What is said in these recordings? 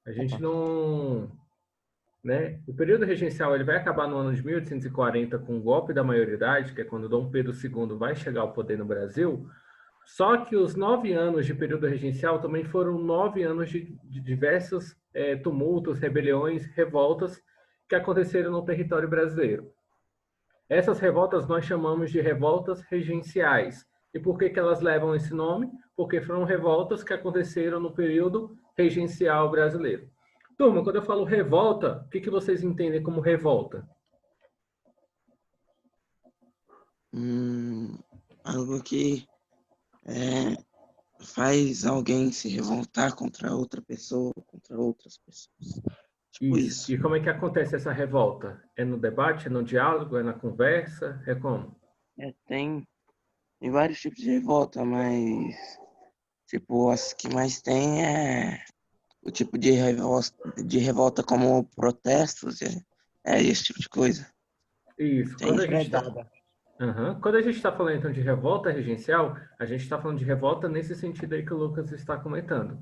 A Ah, gente tá. não, né? O período regencial ele vai acabar no ano de 1840 com o golpe da maioridade, que é quando Dom Pedro II vai chegar ao poder no Brasil. Só que os 9 anos de período regencial também foram 9 anos de diversos tumultos, rebeliões, revoltas que aconteceram no território brasileiro. Essas revoltas nós chamamos de revoltas regenciais. E por que elas levam esse nome? Porque foram revoltas que aconteceram no período regencial brasileiro. Turma, quando eu falo revolta, o que vocês entendem como revolta? Hum, algo que é, faz alguém se revoltar contra outra pessoa, contra outras pessoas. Tipo Isso. isso. E como é que acontece essa revolta? É no debate, é no diálogo, é na conversa? É como? Tem vários tipos de revolta, mas tipo, as que mais tem é o tipo de revolta como protestos, é esse tipo de coisa. Isso. Tem. Quando a gente está falando então de revolta regencial, a gente está falando de revolta nesse sentido aí que o Lucas está comentando.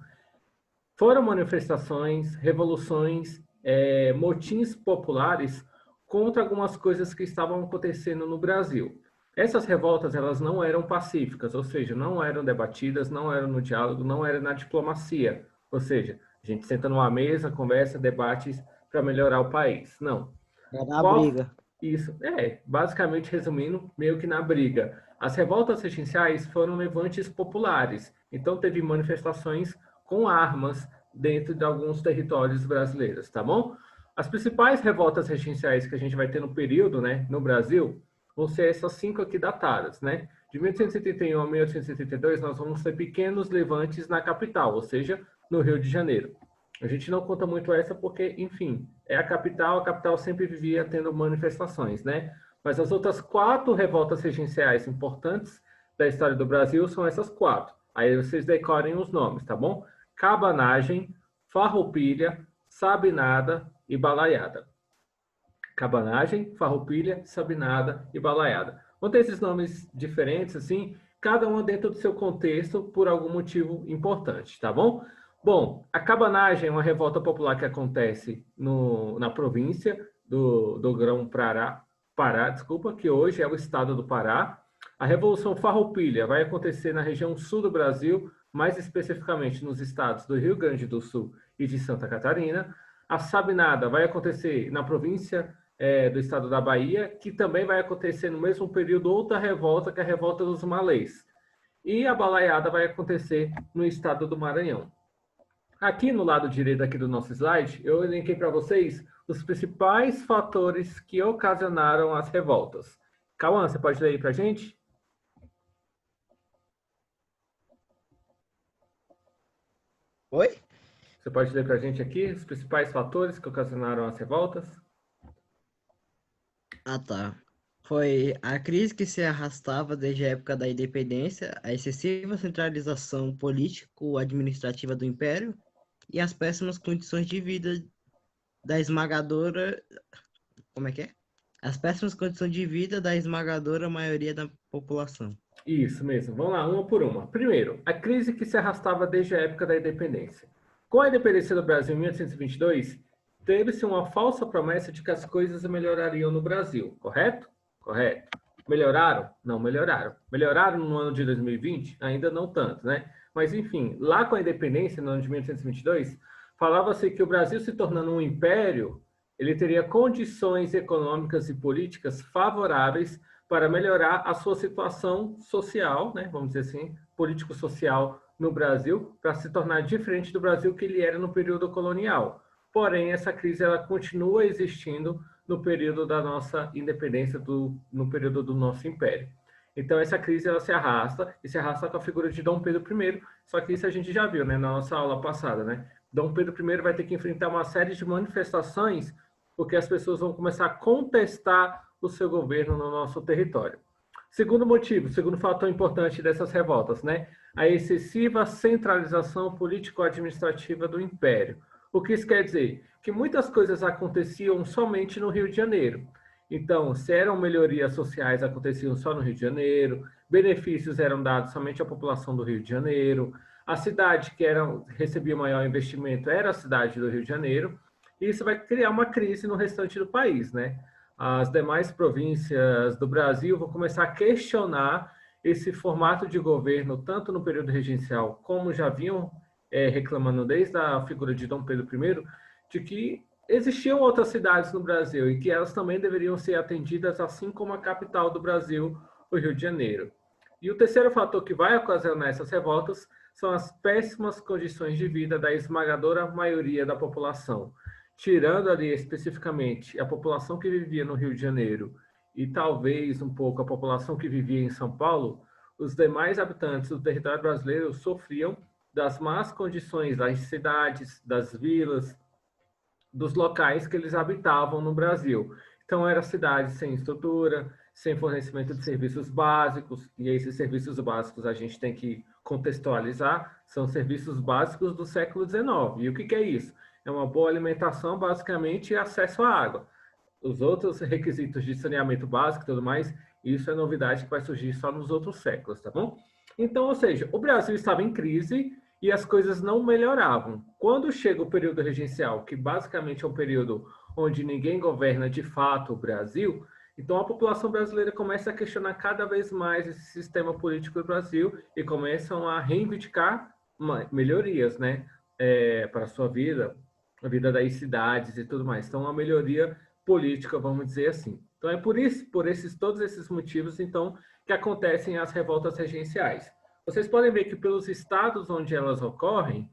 Foram manifestações, revoluções, motins populares contra algumas coisas que estavam acontecendo no Brasil. Essas revoltas elas não eram pacíficas, ou seja, não eram debatidas, não eram no diálogo, não era na diplomacia. Ou seja, a gente senta numa mesa, conversa, debates para melhorar o país. Não. É na Qual briga. isso? Basicamente resumindo, meio que na briga. As revoltas regenciais foram levantes populares, então teve manifestações com armas dentro de alguns territórios brasileiros, tá bom? As principais revoltas regenciais que a gente vai ter no período, né, no Brasil, vão ser essas 5 aqui datadas, né? De 1871 a 1872, nós vamos ter pequenos levantes na capital, ou seja, no Rio de Janeiro. A gente não conta muito essa porque, enfim, é a capital sempre vivia tendo manifestações, né? Mas as outras 4 revoltas regenciais importantes da história do Brasil são essas 4. Aí vocês decorem os nomes, tá bom? Cabanagem, Farroupilha, Sabinada e Balaiada. Cabanagem, Farroupilha, Sabinada e Balaiada. Vão ter esses nomes diferentes, assim, cada uma dentro do seu contexto por algum motivo importante, tá bom? Bom, a cabanagem é uma revolta popular que acontece na província do Grão-Pará, desculpa, que hoje é o estado do Pará. A Revolução Farroupilha vai acontecer na região sul do Brasil, mais especificamente nos estados do Rio Grande do Sul e de Santa Catarina. A Sabinada vai acontecer na província do estado da Bahia, que também vai acontecer no mesmo período outra revolta, que é a revolta dos malês. E a balaiada vai acontecer no estado do Maranhão. Aqui no lado direito aqui do nosso slide, eu elenquei para vocês os principais fatores que ocasionaram as revoltas. Cauã, você pode ler aí para a gente? Oi? Você pode ler para a gente aqui os principais fatores que ocasionaram as revoltas? Ah, tá. Foi a crise que se arrastava desde a época da independência, a excessiva centralização político-administrativa do império e as péssimas condições de vida da esmagadora. Como é que é? As péssimas condições de vida da esmagadora maioria da população. Isso mesmo. Vamos lá, uma por uma. Primeiro, a crise que se arrastava desde a época da independência. Com a independência do Brasil em 1822, teve-se uma falsa promessa de que as coisas melhorariam no Brasil, correto? Correto. Melhoraram? Não melhoraram. Melhoraram no ano de 2020? Ainda não tanto, né? Mas, enfim, lá com a independência, no ano de 1822, falava-se que o Brasil se tornando um império, ele teria condições econômicas e políticas favoráveis para melhorar a sua situação social, né, vamos dizer assim, político-social no Brasil, para se tornar diferente do Brasil que ele era no período colonial. Porém, essa crise ela continua existindo no período da nossa independência, no período do nosso império. Então, essa crise ela se arrasta, e se arrasta com a figura de Dom Pedro I, só que isso a gente já viu né, na nossa aula passada. Né? Dom Pedro I vai ter que enfrentar uma série de manifestações, porque as pessoas vão começar a contestar o seu governo no nosso território. Segundo motivo, segundo fator importante dessas revoltas, né? A excessiva centralização político-administrativa do império. O que isso quer dizer? Que muitas coisas aconteciam somente no Rio de Janeiro. Então, se eram melhorias sociais, aconteciam só no Rio de Janeiro, benefícios eram dados somente à população do Rio de Janeiro, A cidade que recebia maior investimento era a cidade do Rio de Janeiro, e isso vai criar uma crise no restante do país, né? As demais províncias do Brasil vão começar a questionar esse formato de governo, tanto no período regencial, como já vinham reclamando desde a figura de Dom Pedro I, de que existiam outras cidades no Brasil e que elas também deveriam ser atendidas, assim como a capital do Brasil, o Rio de Janeiro. E o terceiro fator que vai ocasionar essas revoltas são as péssimas condições de vida da esmagadora maioria da população. Tirando ali especificamente a população que vivia no Rio de Janeiro e talvez um pouco a população que vivia em São Paulo, os demais habitantes do território brasileiro sofriam das más condições das cidades, das vilas, dos locais que eles habitavam no Brasil. Então, eram cidades sem estrutura, sem fornecimento de serviços básicos, e esses serviços básicos a gente tem que contextualizar, são serviços básicos do século XIX. E o que é isso? É uma boa alimentação, basicamente, e acesso à água. Os outros requisitos de saneamento básico e tudo mais, isso é novidade que vai surgir só nos outros séculos, tá bom? Então, ou seja, o Brasil estava em crise e as coisas não melhoravam. Quando chega o período regencial, que basicamente é um período onde ninguém governa de fato o Brasil, então a população brasileira começa a questionar cada vez mais esse sistema político do Brasil e começam a reivindicar melhorias, né, para a sua vida, a vida das cidades e tudo mais. Então, uma melhoria política, vamos dizer assim. Então, é por isso, todos esses motivos, então, que acontecem as revoltas regenciais. Vocês podem ver que pelos estados onde elas ocorrem,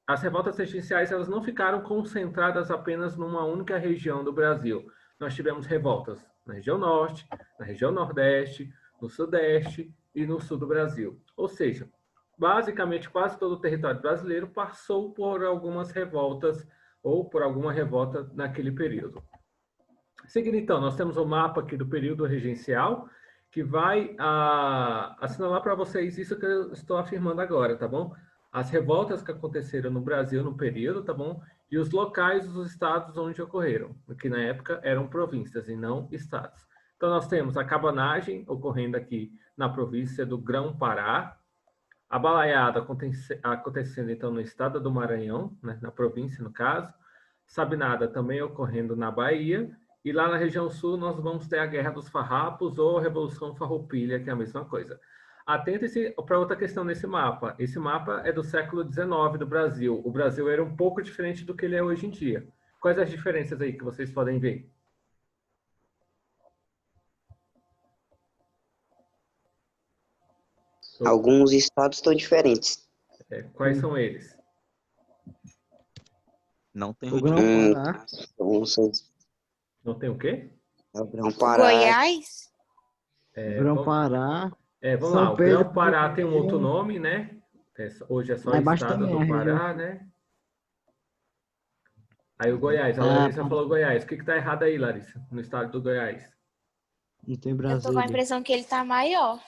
as revoltas regenciais elas não ficaram concentradas apenas numa única região do Brasil. Nós tivemos revoltas na região norte, na região nordeste, no sudeste e no sul do Brasil. Ou seja, basicamente quase todo o território brasileiro passou por algumas revoltas ou por alguma revolta naquele período. Seguindo então, nós temos o mapa aqui do período regencial, que vai assinalar para vocês isso que eu estou afirmando agora, tá bom? As revoltas que aconteceram no Brasil no período, tá bom? E os locais dos estados onde ocorreram, que na época eram províncias e não estados. Então, nós temos a cabanagem ocorrendo aqui na província do Grão-Pará, a balaiada acontecendo, então, no estado do Maranhão, né, na província, no caso, Sabinada também ocorrendo na Bahia, e lá na região sul nós vamos ter a Guerra dos Farrapos ou a Revolução Farroupilha, que é a mesma coisa. Atente-se para outra questão nesse mapa. Esse mapa é do século XIX do Brasil. O Brasil era um pouco diferente do que ele é hoje em dia. Quais as diferenças aí que vocês podem ver? Alguns estados estão diferentes. Quais são eles? Não tem O Rio de Grão-Pará. Não tem o quê? É o Grão-Pará. Goiás? Grão-Pará. Vamos São lá, o Pedro Grão-Pará tem um I. outro nome, né? Hoje é só Lá o embaixo estado também, do a Pará, região. né? Aí o Goiás, a Larissa falou Goiás. O que está errado aí, Larissa, no estado do Goiás? Não tem Eu tô com a Brasília. impressão que ele tá maior.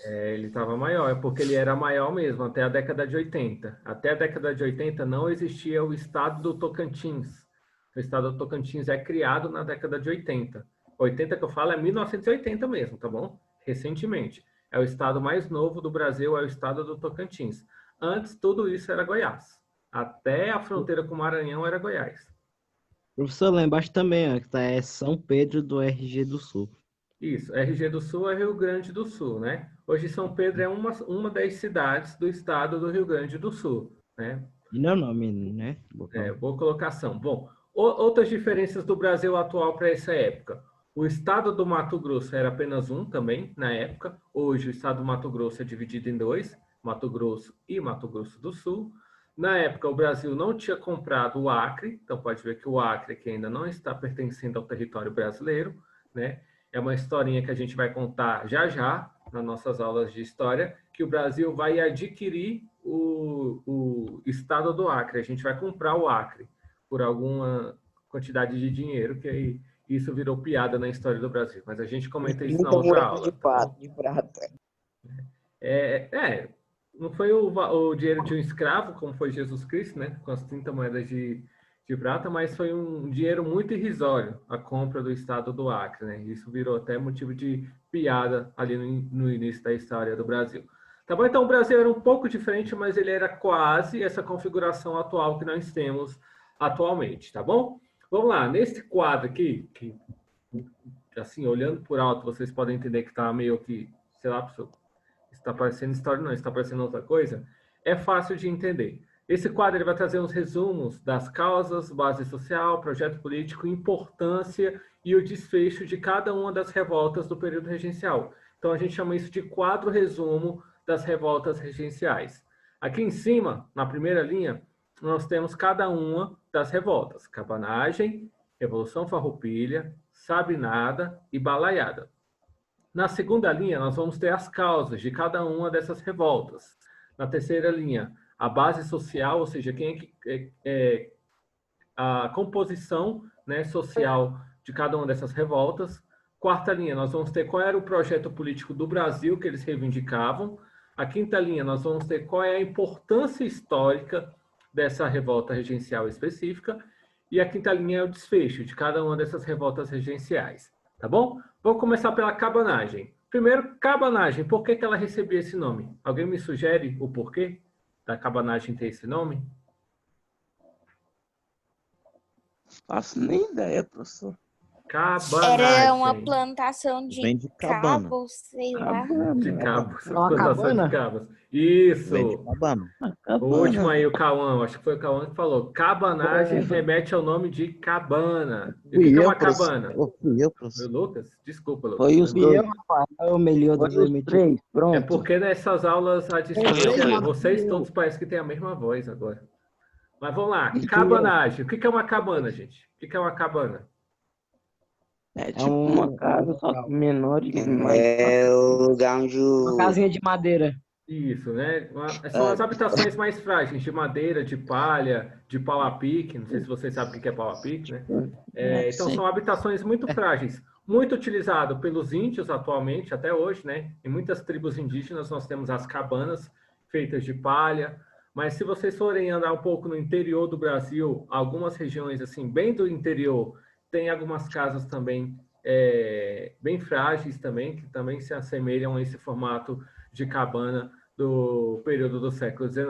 Ele estava maior, é porque ele era maior mesmo, até a década de 80. Até a década de 80 não existia o estado do Tocantins. O estado do Tocantins é criado na década de 80. 80 que eu falo é 1980 mesmo, tá bom? Recentemente. É o estado mais novo do Brasil, é o estado do Tocantins. Antes, tudo isso era Goiás. Até a fronteira com o Maranhão era Goiás. Professor, lá embaixo também, ó, que tá, é São Pedro do RG do Sul. Isso, RG do Sul é Rio Grande do Sul, né? Hoje São Pedro é uma das cidades do estado do Rio Grande do Sul, né? E não é o nome, né? Boa colocação. Bom, outras diferenças do Brasil atual para essa época. O estado do Mato Grosso era apenas um também, na época. Hoje o estado do Mato Grosso é dividido em dois, Mato Grosso e Mato Grosso do Sul. Na época, o Brasil não tinha comprado o Acre, então pode ver que o Acre que ainda não está pertencendo ao território brasileiro, né? É uma historinha que a gente vai contar já já, nas nossas aulas de história, que o Brasil vai adquirir o estado do Acre. A gente vai comprar o Acre por alguma quantidade de dinheiro, que aí isso virou piada na história do Brasil. Mas a gente comenta isso na outra aula. De prata. Não foi o dinheiro de um escravo, como foi Jesus Cristo, né? Com as 30 moedas de prata, mas foi um dinheiro muito irrisório, a compra do estado do Acre, né? Isso virou até motivo de piada ali no início da história do Brasil. Tá bom? Então, o Brasil era um pouco diferente, mas ele era quase essa configuração atual que nós temos atualmente, tá bom? Vamos lá, nesse quadro aqui, que, assim, olhando por alto, vocês podem entender que está meio que, sei lá, está parecendo história, não, está parecendo outra coisa, é fácil de entender. Esse quadro ele vai trazer uns resumos das causas, base social, projeto político, importância e o desfecho de cada uma das revoltas do período regencial. Então, a gente chama isso de quadro resumo das revoltas regenciais. Aqui em cima, na primeira linha, nós temos cada uma das revoltas: Cabanagem, Revolução Farroupilha, Sabinada e Balaiada. Na segunda linha, nós vamos ter as causas de cada uma dessas revoltas. Na terceira linha, a base social, ou seja, quem é a composição, né, social de cada uma dessas revoltas. Quarta linha, nós vamos ter qual era o projeto político do Brasil que eles reivindicavam. A quinta linha, nós vamos ter qual é a importância histórica dessa revolta regencial específica. E a quinta linha é o desfecho de cada uma dessas revoltas regenciais. Tá bom? Vamos começar pela cabanagem. Primeiro, cabanagem. Por que ela recebia esse nome? Alguém me sugere o porquê da cabanagem ter esse nome? Faço nem ideia, professor. Cabanagem. Era uma plantação Vem de de cabana. cabos, sei lá. De cabos. É uma Plantação cabana? de cabos. Isso. Vem de cabana. O último aí, o Cauã. Acho que foi o Cauã que falou. Cabanagem remete ao nome de cabana. E o que é uma cabana? Fui eu, Foi o professor. Lucas? Desculpa, Lucas. Foi os dois. É o Meliodas. Foi os três, pronto. É porque nessas aulas à distância, vocês todos parecem que têm a mesma voz agora. Mas vamos lá. Cabanagem. O que é uma cabana, gente? O que é uma cabana? É tipo uma casa, só que menor e mais. É o lugar onde Uma casinha de madeira. Isso, né? São as habitações mais frágeis, de madeira, de palha, de pau a pique. Não sei se vocês sabem o que é pau a pique, né? Então, sim. são habitações muito frágeis. Muito utilizado pelos índios atualmente, até hoje, né? Em muitas tribos indígenas, nós temos as cabanas feitas de palha. Mas se vocês forem andar um pouco no interior do Brasil, algumas regiões, assim, bem do interior, tem algumas casas também bem frágeis também, que também se assemelham a esse formato de cabana do período do século XIX.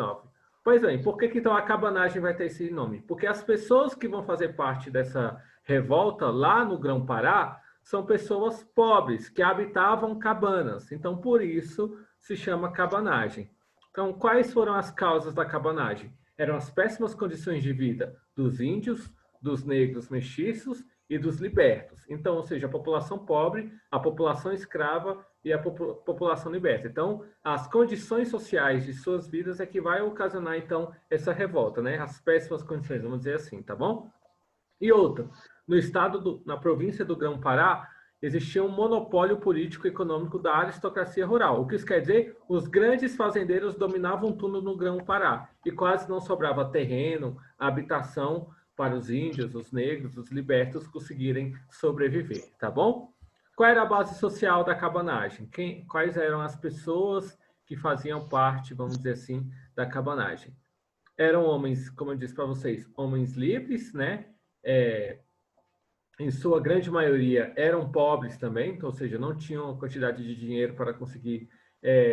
Pois bem, por que então a cabanagem vai ter esse nome? Porque as pessoas que vão fazer parte dessa revolta lá no Grão-Pará são pessoas pobres, que habitavam cabanas. Então, por isso, se chama cabanagem. Então, quais foram as causas da cabanagem? Eram as péssimas condições de vida dos índios, dos negros mestiços e dos libertos. Então, ou seja, a população pobre, a população escrava e a população liberta. Então, as condições sociais de suas vidas é que vai ocasionar, então, essa revolta, né? As péssimas condições, vamos dizer assim, tá bom? E outra, no estado, na província do Grão-Pará, existia um monopólio político e econômico da aristocracia rural. O que isso quer dizer? Os grandes fazendeiros dominavam tudo no Grão-Pará e quase não sobrava terreno, habitação para os índios, os negros, os libertos conseguirem sobreviver, tá bom? Qual era a base social da cabanagem? Quais eram as pessoas que faziam parte, vamos dizer assim, da cabanagem? Eram homens, como eu disse para vocês, homens livres, né? Em sua grande maioria eram pobres também, então, ou seja, não tinham quantidade de dinheiro para conseguir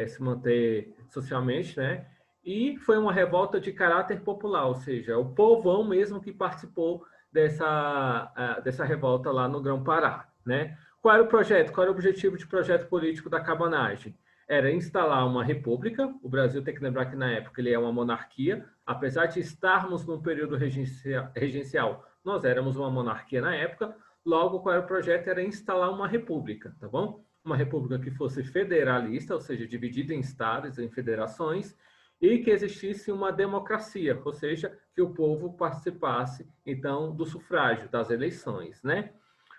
se manter socialmente, né? E foi uma revolta de caráter popular, ou seja, o povão mesmo que participou dessa revolta lá no Grão-Pará, né? Qual era o projeto? Qual era o objetivo de projeto político da cabanagem? Era instalar uma república. O Brasil tem que lembrar que na época ele é uma monarquia, apesar de estarmos num período regencial, nós éramos uma monarquia na época. Logo, qual era o projeto? Era instalar uma república, tá bom? Uma república que fosse federalista, ou seja, dividida em estados, em federações, e que existisse uma democracia, ou seja, que o povo participasse, então, do sufrágio, das eleições, né?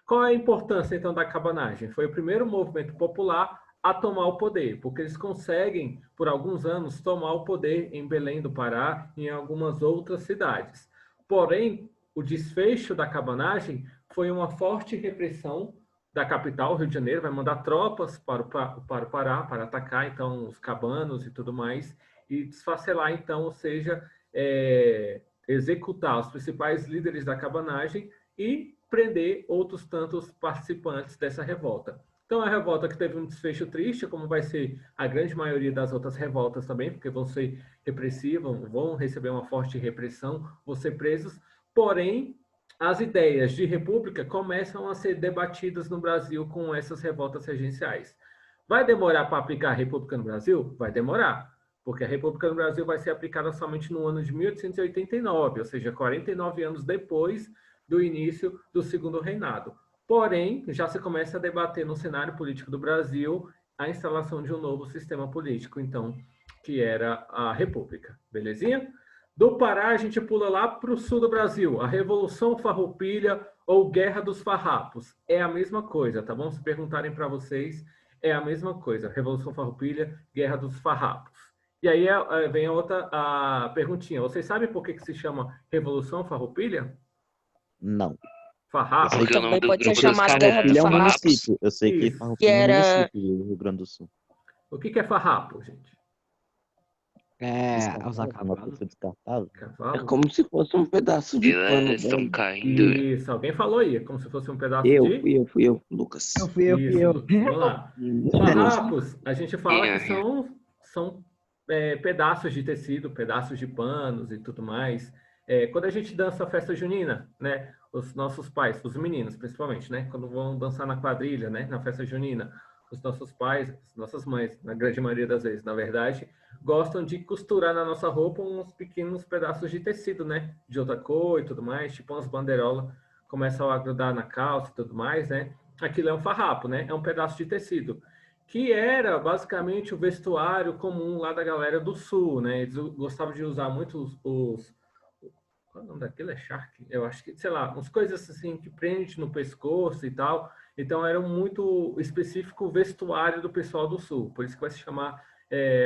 Qual é a importância, então, da cabanagem? Foi o primeiro movimento popular a tomar o poder, porque eles conseguem, por alguns anos, tomar o poder em Belém do Pará e em algumas outras cidades. Porém, o desfecho da cabanagem foi uma forte repressão da capital, Rio de Janeiro, vai mandar tropas para o Pará para atacar, então, os cabanos e tudo mais, e desfacelar, então, ou seja, executar os principais líderes da cabanagem e prender outros tantos participantes dessa revolta. Então, é a revolta que teve um desfecho triste, como vai ser a grande maioria das outras revoltas também, porque vão ser repressivas, vão receber uma forte repressão, vão ser presos. Porém, as ideias de república começam a ser debatidas no Brasil com essas revoltas regenciais. Vai demorar para aplicar a república no Brasil? Vai demorar, porque a república no Brasil vai ser aplicada somente no ano de 1889, ou seja, 49 anos depois do início do Segundo Reinado. Porém, já se começa a debater no cenário político do Brasil a instalação de um novo sistema político, então, que era a República. Belezinha? Do Pará, a gente pula lá para o sul do Brasil. A Revolução Farroupilha ou Guerra dos Farrapos. É a mesma coisa, tá bom? Se perguntarem para vocês, é a mesma coisa. Revolução Farroupilha, Guerra dos Farrapos. E aí vem a outra perguntinha. Vocês sabem por que se chama Revolução Farroupilha? Não. Farrapos. Eu sei que Também pode ser Grupo dos chamado Guerra dos Farroupilha é um Farrapos. município. Eu sei que Isso. Farroupilha é um era- município do Rio Grande do Sul. O que é farrapo, gente? Os Uma acabados. coisa descartável. É Cavalo? como se fosse um pedaço de pano. Elas estão velho. caindo. Isso, alguém falou aí, é como se fosse um pedaço Eu, de... fui eu, Lucas. Fui eu. Isso, vamos lá. Farrapos, a gente fala que são pedaços de tecido, pedaços de panos e tudo mais. Quando a gente dança a festa junina, né? Os nossos pais, os meninos principalmente, né? Quando vão dançar na quadrilha, né? Na festa junina, os nossos pais, nossas mães, na grande maioria das vezes, na verdade, gostam de costurar na nossa roupa uns pequenos pedaços de tecido, né? De outra cor e tudo mais, tipo umas bandeirolas, começam a grudar na calça e tudo mais, né? Aquilo é um farrapo, né? É um pedaço de tecido, que era basicamente o vestuário comum lá da galera do sul, né? Eles gostavam de usar muito qual é o nome daquilo? É shark? Eu acho que, sei lá, umas coisas assim que prende no pescoço e tal. Então, era muito específico o vestuário do pessoal do sul. Por isso que vai se chamar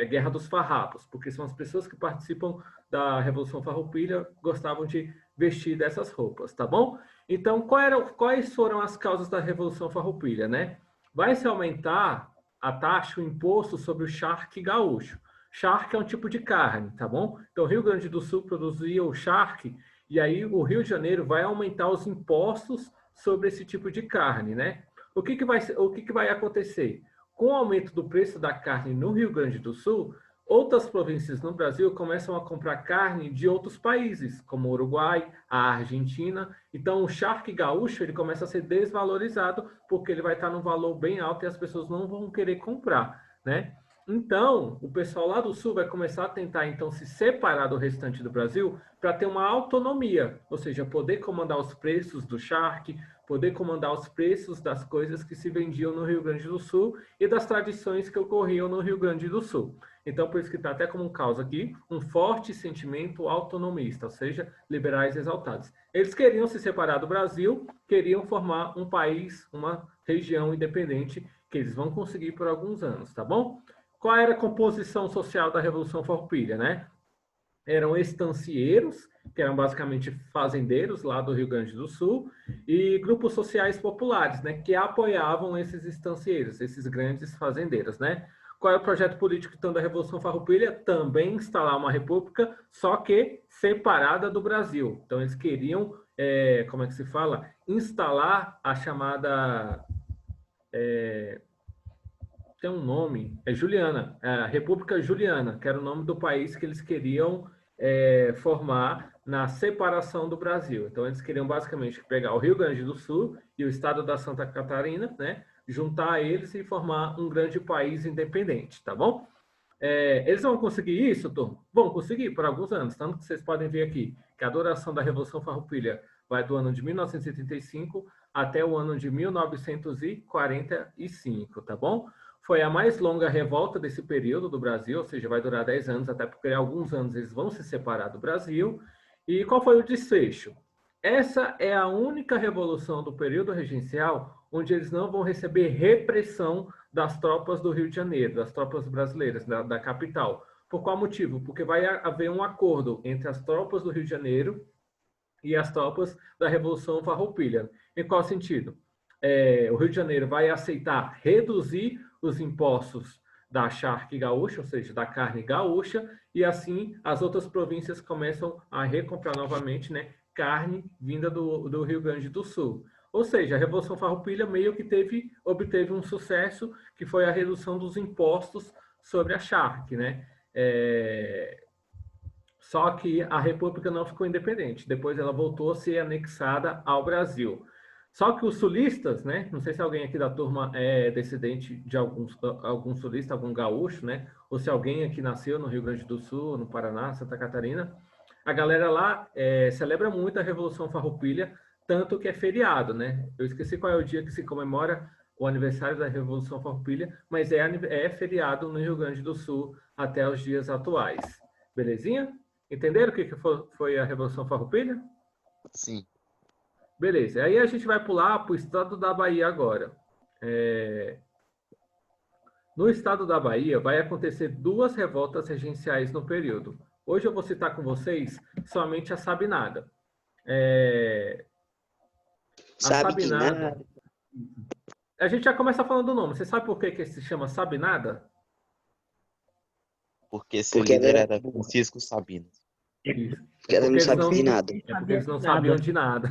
Guerra dos Farrapos, porque são as pessoas que participam da Revolução Farroupilha gostavam de vestir dessas roupas, tá bom? Então, quais foram as causas da Revolução Farroupilha, né? Vai se aumentar a taxa, o imposto sobre o charque gaúcho. Charque é um tipo de carne, tá bom? Então, o Rio Grande do Sul produzia o charque, e aí o Rio de Janeiro vai aumentar os impostos sobre esse tipo de carne, né? O que vai acontecer? Com o aumento do preço da carne no Rio Grande do Sul, outras províncias no Brasil começam a comprar carne de outros países, como o Uruguai, a Argentina. Então, o charque gaúcho ele começa a ser desvalorizado, porque ele vai estar num valor bem alto e as pessoas não vão querer comprar, né? Então, o pessoal lá do Sul vai começar a tentar, então, se separar do restante do Brasil para ter uma autonomia, ou seja, poder comandar os preços do charque, poder comandar os preços das coisas que se vendiam no Rio Grande do Sul e das tradições que ocorriam no Rio Grande do Sul. Então, por isso que está até como causa aqui um forte sentimento autonomista, ou seja, liberais exaltados. Eles queriam se separar do Brasil, queriam formar um país, uma região independente, que eles vão conseguir por alguns anos, tá bom? Qual era a composição social da Revolução Farroupilha, né? Eram estancieiros, que eram basicamente fazendeiros lá do Rio Grande do Sul, e grupos sociais populares, né, que apoiavam esses estancieiros, esses grandes fazendeiros, né? Qual é o projeto político, então, da Revolução Farroupilha? Também instalar uma república, só que separada do Brasil. Então, eles queriam, como é que se fala? Instalar a chamada... tem um nome, é Juliana, a República Juliana, que era o nome do país que eles queriam formar na separação do Brasil. Então, eles queriam basicamente pegar o Rio Grande do Sul e o estado da Santa Catarina, né, juntar eles e formar um grande país independente, tá bom? Eles vão conseguir isso, turma? Vão conseguir por alguns anos, tanto que vocês podem ver aqui que a duração da Revolução Farroupilha vai do ano de 1935 até o ano de 1945, tá bom? Foi a mais longa revolta desse período do Brasil, ou seja, vai durar 10 anos, até porque em alguns anos eles vão se separar do Brasil. E qual foi o desfecho? Essa é a única revolução do período regencial onde eles não vão receber repressão das tropas do Rio de Janeiro, das tropas brasileiras, da capital. Por qual motivo? Porque vai haver um acordo entre as tropas do Rio de Janeiro e as tropas da Revolução Farroupilha. Em qual sentido? O Rio de Janeiro vai aceitar reduzir os impostos da charque gaúcha, ou seja, da carne gaúcha, e assim as outras províncias começam a recomprar novamente, né, carne vinda do Rio Grande do Sul. Ou seja, a Revolução Farroupilha meio que obteve um sucesso, que foi a redução dos impostos sobre a charque, né? Só que a República não ficou independente. Depois ela voltou a ser anexada ao Brasil. Só que os sulistas, né? Não sei se alguém aqui da turma é descendente de algum sulista, algum gaúcho, né? Ou se alguém aqui nasceu no Rio Grande do Sul, no Paraná, Santa Catarina. A galera lá celebra muito a Revolução Farroupilha, tanto que é feriado, né? Eu esqueci qual é o dia que se comemora o aniversário da Revolução Farroupilha, mas é feriado no Rio Grande do Sul até os dias atuais. Belezinha? Entenderam o que foi a Revolução Farroupilha? Sim. Beleza. Aí a gente vai pular para o estado da Bahia agora. No estado da Bahia vai acontecer 2 revoltas regenciais no período. Hoje eu vou citar com vocês somente a Sabinada. A Sabe de Sabinada. nada. A gente já começa falando do nome. Você sabe por que se chama Sabinada? Porque seu Porque líder ela era Francisco Sabino. Isso. Porque ela não Porque sabe eles de nada. É porque eles não sabiam de nada.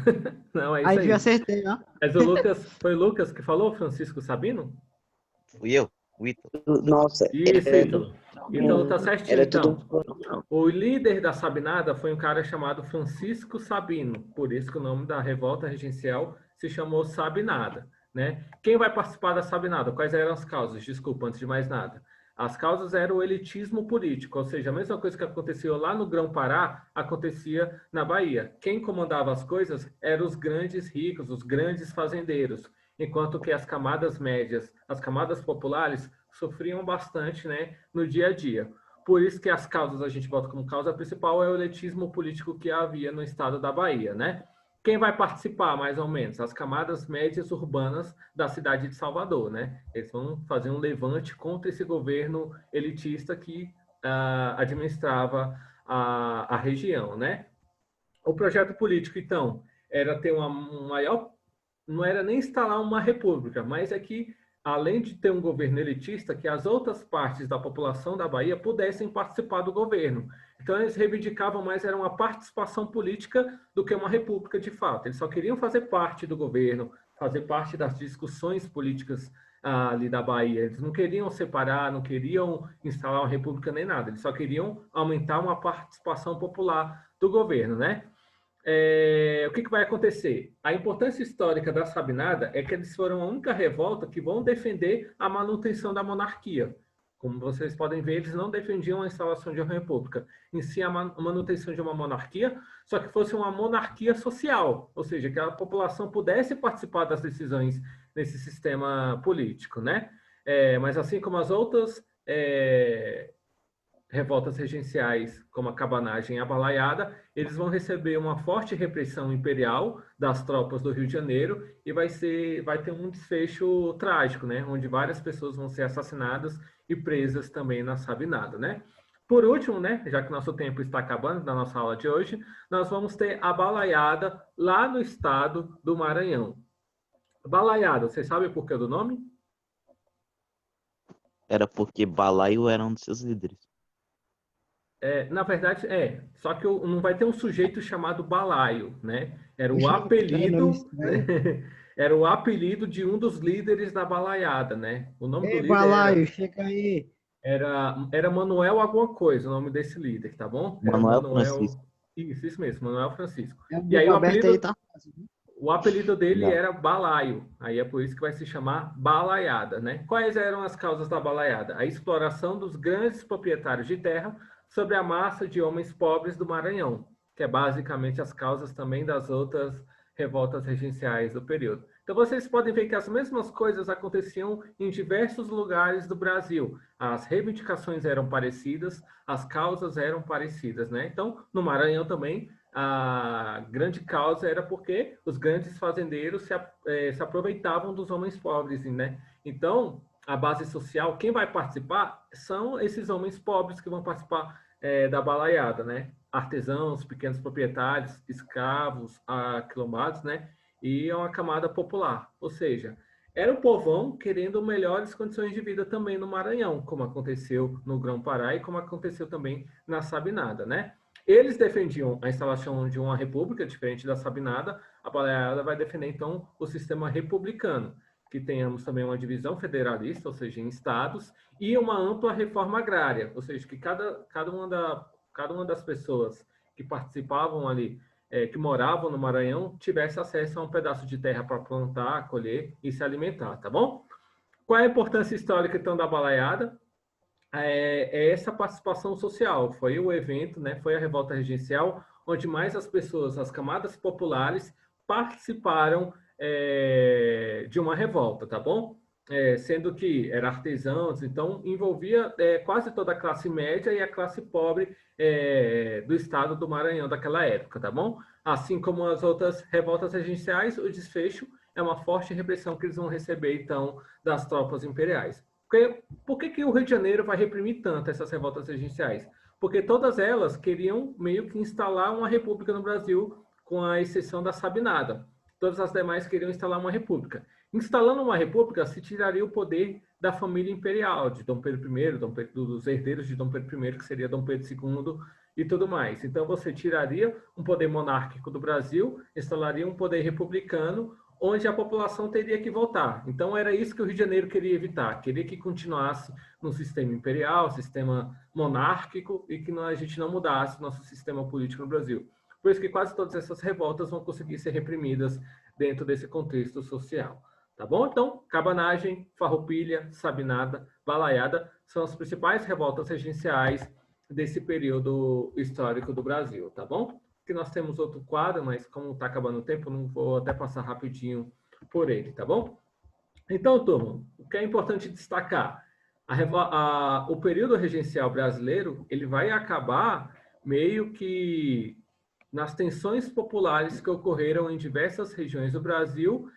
Não, é isso Aí aí. viu, acertei, ó. Mas foi o Lucas que falou, Francisco Sabino? Fui eu, o Ítalo. Nossa, Isso, era Ítalo. Então tá certinho. era Então, tudo. o líder da Sabinada foi um cara chamado Francisco Sabino. Por isso que o nome da revolta regencial se chamou Sabinada, né? Quem vai participar da Sabinada? Quais eram as causas? Desculpa, antes de mais nada. As causas eram o elitismo político, ou seja, a mesma coisa que aconteceu lá no Grão-Pará, acontecia na Bahia. Quem comandava as coisas eram os grandes ricos, os grandes fazendeiros, enquanto que as camadas médias, as camadas populares, sofriam bastante, né, no dia a dia. Por isso que as causas, a gente bota como causa principal, é o elitismo político que havia no estado da Bahia, né? Quem vai participar, mais ou menos? As camadas médias urbanas da cidade de Salvador, né? Eles vão fazer um levante contra esse governo elitista que administrava a região, né? O projeto político, então, era ter uma maior... Não era nem instalar uma república, mas é que, além de ter um governo elitista, que as outras partes da população da Bahia pudessem participar do governo. Então, eles reivindicavam mais era uma participação política do que uma república de fato. Eles só queriam fazer parte do governo, fazer parte das discussões políticas ali da Bahia. Eles não queriam separar, não queriam instalar uma república nem nada. Eles só queriam aumentar uma participação popular do governo, né? O que vai acontecer? A importância histórica da Sabinada é que eles foram a única revolta que vão defender a manutenção da monarquia. Como vocês podem ver, eles não defendiam a instalação de uma república, em si a manutenção de uma monarquia, só que fosse uma monarquia social, ou seja, que a população pudesse participar das decisões nesse sistema político, né? Mas assim como as outras revoltas regenciais, como a cabanagem e a balaiada, eles vão receber uma forte repressão imperial das tropas do Rio de Janeiro e vai ter um desfecho trágico, né? Onde várias pessoas vão ser assassinadas e presas também na Sabinada, né? Por último, né, já que nosso tempo está acabando na nossa aula de hoje, nós vamos ter a balaiada lá no estado do Maranhão. Balaiada, você sabe o porquê do nome? Era porque Balaio era um dos seus líderes. Na verdade, só que não vai ter um sujeito chamado Balaio, né? Era o apelido, era o apelido de um dos líderes da balaiada, né? O nome do líder Balaio, chega aí. era Manuel alguma coisa, o nome desse líder, tá bom? Era Manuel Francisco. Isso mesmo, Manuel Francisco. É E aí aberto aí, tá? o apelido dele Não. era Balaio, aí é por isso que vai se chamar balaiada, né? Quais eram as causas da balaiada? A exploração dos grandes proprietários de terra sobre a massa de homens pobres do Maranhão, que é basicamente as causas também das outras revoltas regenciais do período. Então vocês podem ver que as mesmas coisas aconteciam em diversos lugares do Brasil. As reivindicações eram parecidas, as causas eram parecidas, né? Então, no Maranhão também, a grande causa era porque os grandes fazendeiros se aproveitavam dos homens pobres, né? Então, a base social, quem vai participar são esses homens pobres que vão participar da balaiada, né? Artesãos, pequenos proprietários, escravos, aquilombados, né? E é uma camada popular. Ou seja, era o povão querendo melhores condições de vida também no Maranhão, como aconteceu no Grão-Pará e como aconteceu também na Sabinada, né? Eles defendiam a instalação de uma república, diferente da Sabinada. A Balaiada vai defender, então, o sistema republicano, que tenhamos também uma divisão federalista, ou seja, em estados, e uma ampla reforma agrária, ou seja, que cada uma das pessoas que participavam ali, que moravam no Maranhão, tivesse acesso a um pedaço de terra para plantar, colher e se alimentar, tá bom? Qual é a importância histórica, então, da Balaiada? Essa participação social. Foi o evento, né, foi a revolta regencial, onde mais as pessoas, as camadas populares, participaram de uma revolta, tá bom? Sendo que eram artesãos, então envolvia quase toda a classe média e a classe pobre do estado do Maranhão daquela época, tá bom? Assim como as outras revoltas regenciais, o desfecho é uma forte repressão que eles vão receber, então, das tropas imperiais. Por que o Rio de Janeiro vai reprimir tanto essas revoltas regenciais? Porque todas elas queriam meio que instalar uma república no Brasil, com a exceção da Sabinada. Todas as demais queriam instalar uma república. Instalando uma república, se tiraria o poder da família imperial, de Dom Pedro I, dos herdeiros de Dom Pedro I, que seria Dom Pedro II e tudo mais. Então, você tiraria um poder monárquico do Brasil, instalaria um poder republicano, onde a população teria que votar. Então, era isso que o Rio de Janeiro queria evitar. Queria que continuasse no sistema imperial, sistema monárquico, e que a gente não mudasse o nosso sistema político no Brasil. Por isso que quase todas essas revoltas vão conseguir ser reprimidas dentro desse contexto social. Tá bom? Então, Cabanagem, Farroupilha, Sabinada, Balaiada são as principais revoltas regenciais desse período histórico do Brasil, tá bom? Que nós temos outro quadro, mas como está acabando o tempo, não vou até passar rapidinho por ele, tá bom? Então, turma, o que é importante destacar? O período regencial brasileiro, ele vai acabar meio que nas tensões populares que ocorreram em diversas regiões do Brasil,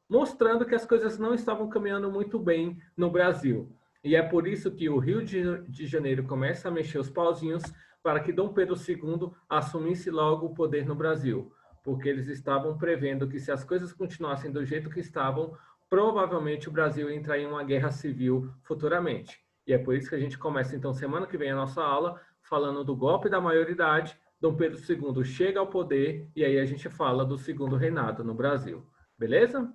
mostrando que as coisas não estavam caminhando muito bem no Brasil. E é por isso que o Rio de Janeiro começa a mexer os pauzinhos para que Dom Pedro II assumisse logo o poder no Brasil, porque eles estavam prevendo que se as coisas continuassem do jeito que estavam, provavelmente o Brasil ia entrar em uma guerra civil futuramente. E é por isso que a gente começa, então, semana que vem a nossa aula, falando do golpe da maioridade. Dom Pedro II chega ao poder e aí a gente fala do segundo reinado no Brasil. Beleza?